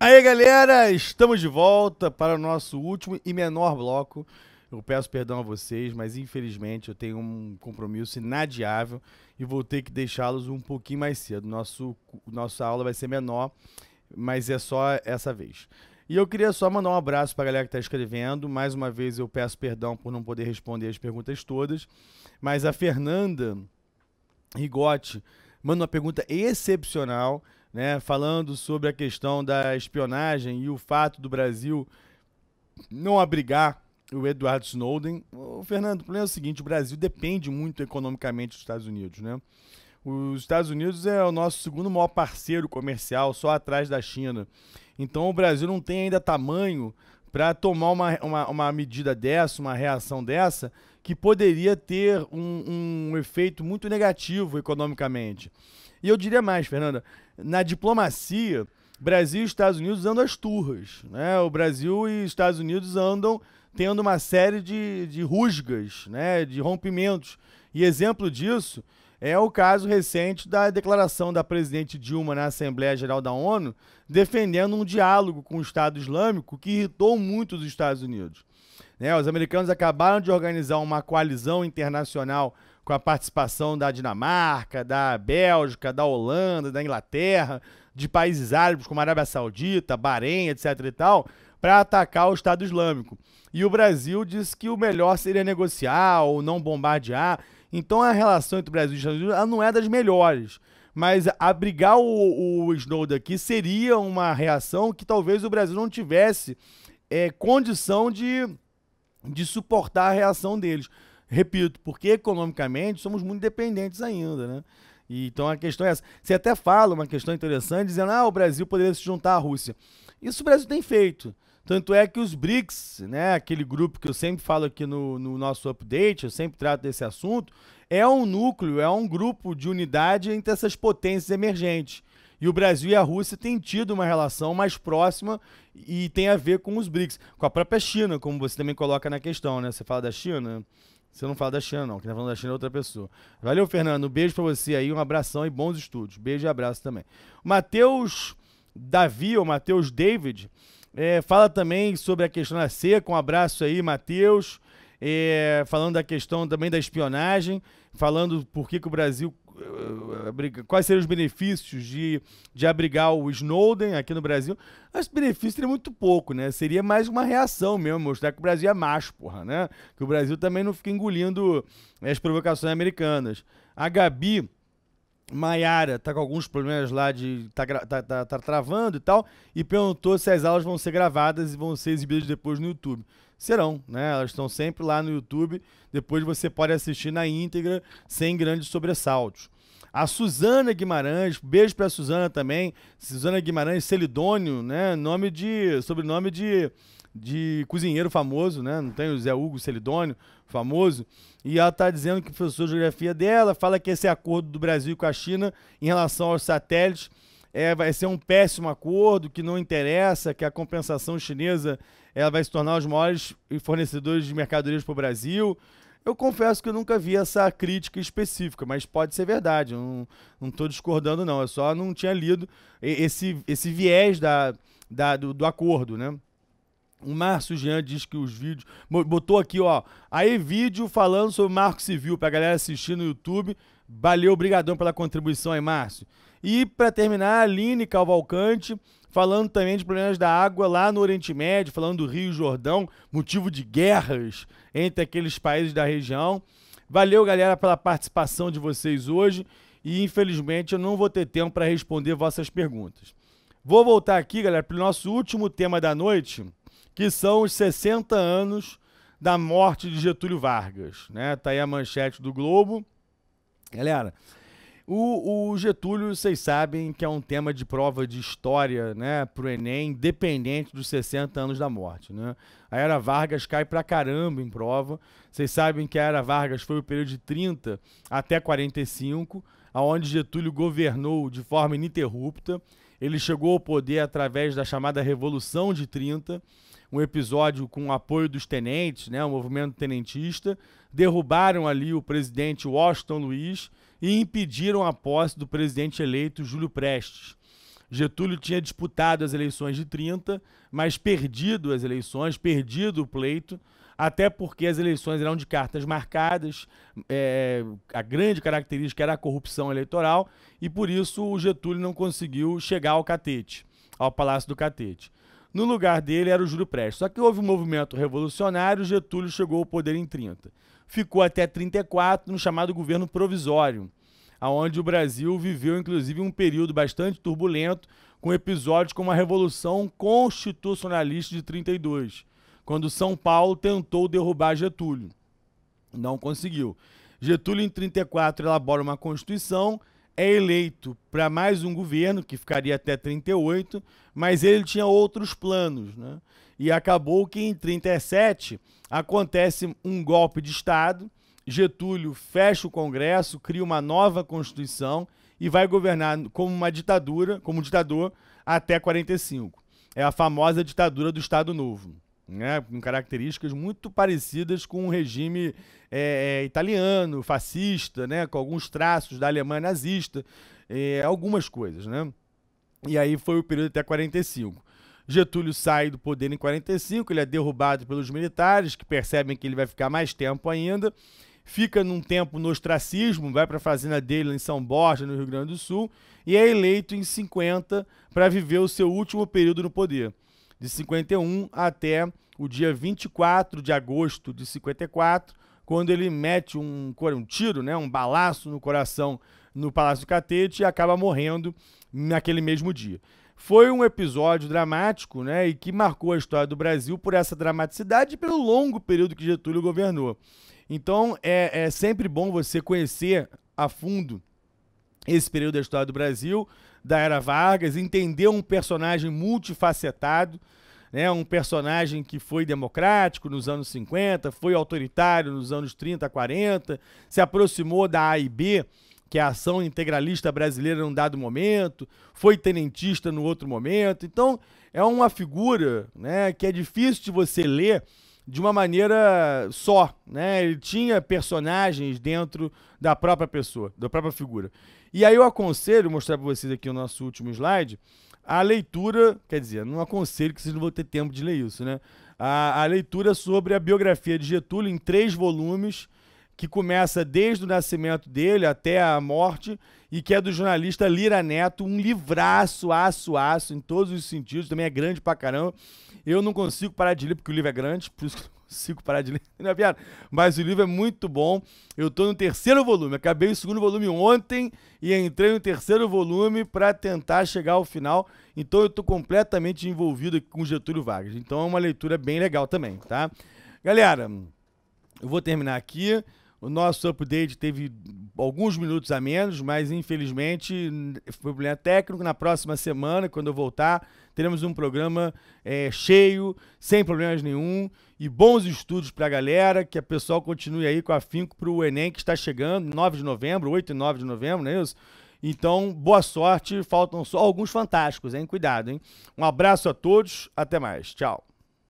Aí, galera, estamos de volta para o nosso último e menor bloco. Eu peço perdão a vocês, mas infelizmente eu tenho um compromisso inadiável e vou ter que deixá-los um pouquinho mais cedo. Nossa aula vai ser menor, mas é só essa vez. E eu queria só mandar um abraço para a galera que está escrevendo. Mais uma vez eu peço perdão por não poder responder as perguntas todas, mas a Fernanda Rigotti manda uma pergunta excepcional, né, falando sobre a questão da espionagem e o fato do Brasil não abrigar o Edward Snowden. Fernando, o problema é o seguinte: o Brasil depende muito economicamente dos Estados Unidos, né? Os Estados Unidos é o nosso segundo maior parceiro comercial, só atrás da China. Então o Brasil não tem ainda tamanho para tomar uma medida dessa, uma reação dessa, que poderia ter um efeito muito negativo economicamente. E eu diria mais, Fernanda, na diplomacia, Brasil e Estados Unidos andam às turras, né? O Brasil e Estados Unidos andam tendo uma série de rusgas, né? De rompimentos. E exemplo disso é o caso recente da declaração da presidente Dilma na Assembleia Geral da ONU, defendendo um diálogo com o Estado Islâmico que irritou muito os Estados Unidos. Né? Os americanos acabaram de organizar uma coalizão internacional com a participação da Dinamarca, da Bélgica, da Holanda, da Inglaterra, de países árabes como a Arábia Saudita, Bahrein, etc. e tal, para atacar o Estado Islâmico. E o Brasil disse que o melhor seria negociar ou não bombardear. Então a relação entre o Brasil e os Estados Unidos ela não é das melhores. Mas abrigar o Snowden aqui seria uma reação que talvez o Brasil não tivesse condição de suportar a reação deles. Repito, porque economicamente somos muito dependentes ainda, né? E, então a questão é essa. Você até fala uma questão interessante, dizendo o Brasil poderia se juntar à Rússia. Isso o Brasil tem feito. Tanto é que os BRICS, né, aquele grupo que eu sempre falo aqui no nosso update, eu sempre trato desse assunto, é um núcleo, é um grupo de unidade entre essas potências emergentes. E o Brasil e a Rússia têm tido uma relação mais próxima e tem a ver com os BRICS, com a própria China, como você também coloca na questão, né? Você fala da China, você não fala da China não, quem tá falando da China é outra pessoa. Valeu, Fernando, um beijo pra você aí, um abração e bons estudos. Beijo e abraço também. Matheus Davi, ou Matheus David, fala também sobre a questão da seca. Um abraço aí, Matheus. Falando da questão também da espionagem, falando por que o Brasil, quais seriam os benefícios de abrigar o Snowden aqui no Brasil. Os benefícios seriam muito pouco, né? Seria mais uma reação mesmo, mostrar que o Brasil é macho, porra, né? Que o Brasil também não fica engolindo as provocações americanas. A Gabi Maiara tá com alguns problemas lá de tá travando e tal, e perguntou se as aulas vão ser gravadas e vão ser exibidas depois no YouTube. Serão, né? Elas estão sempre lá no YouTube, depois você pode assistir na íntegra, sem grandes sobressaltos. A Suzana Guimarães, beijo pra Suzana também, Suzana Guimarães Celidônio, né? Sobrenome de cozinheiro famoso, né? Não tem o Zé Hugo Celidônio, famoso. E ela está dizendo que o professor de geografia dela fala que esse acordo do Brasil com a China em relação aos satélites vai ser um péssimo acordo, que não interessa, que a compensação chinesa ela vai se tornar os maiores fornecedores de mercadorias para o Brasil. Eu confesso que eu nunca vi essa crítica específica, mas pode ser verdade. Eu não estou discordando, não. Eu só não tinha lido esse viés do acordo, né? O Márcio Jean diz que os vídeos... Botou aqui, ó. Aí vídeo falando sobre o Marco Civil pra galera assistir no YouTube. Valeu, obrigadão pela contribuição aí, Márcio. E pra terminar, a Aline Cavalcante falando também de problemas da água lá no Oriente Médio, falando do Rio Jordão, motivo de guerras entre aqueles países da região. Valeu, galera, pela participação de vocês hoje. E infelizmente eu não vou ter tempo para responder vossas perguntas. Vou voltar aqui, galera, pro nosso último tema da noite, que são os 60 anos da morte de Getúlio Vargas, né? Tá aí a manchete do Globo. Galera, o Getúlio, vocês sabem que é um tema de prova de história, né, pro Enem, independente dos 60 anos da morte, né? A Era Vargas cai pra caramba em prova. Vocês sabem que a Era Vargas foi o período de 30 até 45, onde Getúlio governou de forma ininterrupta. Ele chegou ao poder através da chamada Revolução de 30, um episódio com o apoio dos tenentes, né, o movimento tenentista, derrubaram ali o presidente Washington Luiz e impediram a posse do presidente eleito Júlio Prestes. Getúlio tinha disputado as eleições de 30, mas perdido as eleições, perdido o pleito, até porque as eleições eram de cartas marcadas, a grande característica era a corrupção eleitoral, e por isso o Getúlio não conseguiu chegar ao Catete, ao Palácio do Catete. No lugar dele era o Júlio Prestes. Só que houve um movimento revolucionário, Getúlio chegou ao poder em 30. Ficou até 34 no chamado governo provisório, onde o Brasil viveu, inclusive, um período bastante turbulento, com episódios como a Revolução Constitucionalista de 32, quando São Paulo tentou derrubar Getúlio. Não conseguiu. Getúlio, em 34, elabora uma Constituição, é eleito para mais um governo, que ficaria até 38, mas ele tinha outros planos, né? E acabou que em 37 acontece um golpe de Estado, Getúlio fecha o Congresso, cria uma nova Constituição e vai governar como uma ditadura, como ditador, até 45. É a famosa ditadura do Estado Novo, né? Com características muito parecidas com o regime italiano, fascista, né? Com alguns traços da Alemanha nazista, algumas coisas, né? E aí foi o período até 45. Getúlio sai do poder em 45, ele é derrubado pelos militares, que percebem que ele vai ficar mais tempo ainda, fica num tempo no ostracismo, vai para a fazenda dele em São Borja, no Rio Grande do Sul, e é eleito em 50 para viver o seu último período no poder, de 51 até o dia 24 de agosto de 54, quando ele mete um tiro, né, um balaço no coração no Palácio do Catete e acaba morrendo naquele mesmo dia. Foi um episódio dramático, né, e que marcou a história do Brasil por essa dramaticidade e pelo longo período que Getúlio governou. Então, é sempre bom você conhecer a fundo esse período da história do Brasil, da Era Vargas, entender um personagem multifacetado, né, um personagem que foi democrático nos anos 50, foi autoritário nos anos 30, 40, se aproximou da AIB, que é a Ação Integralista Brasileira num dado momento, foi tenentista no outro momento. Então, é uma figura, né, que é difícil de você ler de uma maneira só, né? Ele tinha personagens dentro da própria pessoa, da própria figura. E aí eu aconselho, mostrar para vocês aqui o nosso último slide, a leitura, quer dizer, não aconselho que vocês não vão ter tempo de ler isso, né? A leitura sobre a biografia de Getúlio em 3 volumes, que começa desde o nascimento dele até a morte, e que é do jornalista Lira Neto, um livraço, aço, em todos os sentidos, também é grande pra caramba. Eu não consigo parar de ler, porque o livro é grande, por isso que eu não consigo parar de ler, né, piada? Mas o livro é muito bom. Eu tô no 3º volume, acabei o 2º volume ontem e entrei no 3º volume para tentar chegar ao final. Então eu tô completamente envolvido aqui com Getúlio Vargas. Então é uma leitura bem legal também, tá? Galera, eu vou terminar aqui. O nosso update teve alguns minutos a menos, mas infelizmente foi problema técnico. Na próxima semana, quando eu voltar, teremos um programa cheio, sem problemas nenhum, e bons estudos para a galera, que a pessoal continue aí com afinco para o Enem, que está chegando, 9 de novembro, 8 e 9 de novembro, não é isso? Então, boa sorte, faltam só alguns fantásticos, hein? Cuidado, hein? Um abraço a todos, até mais, tchau.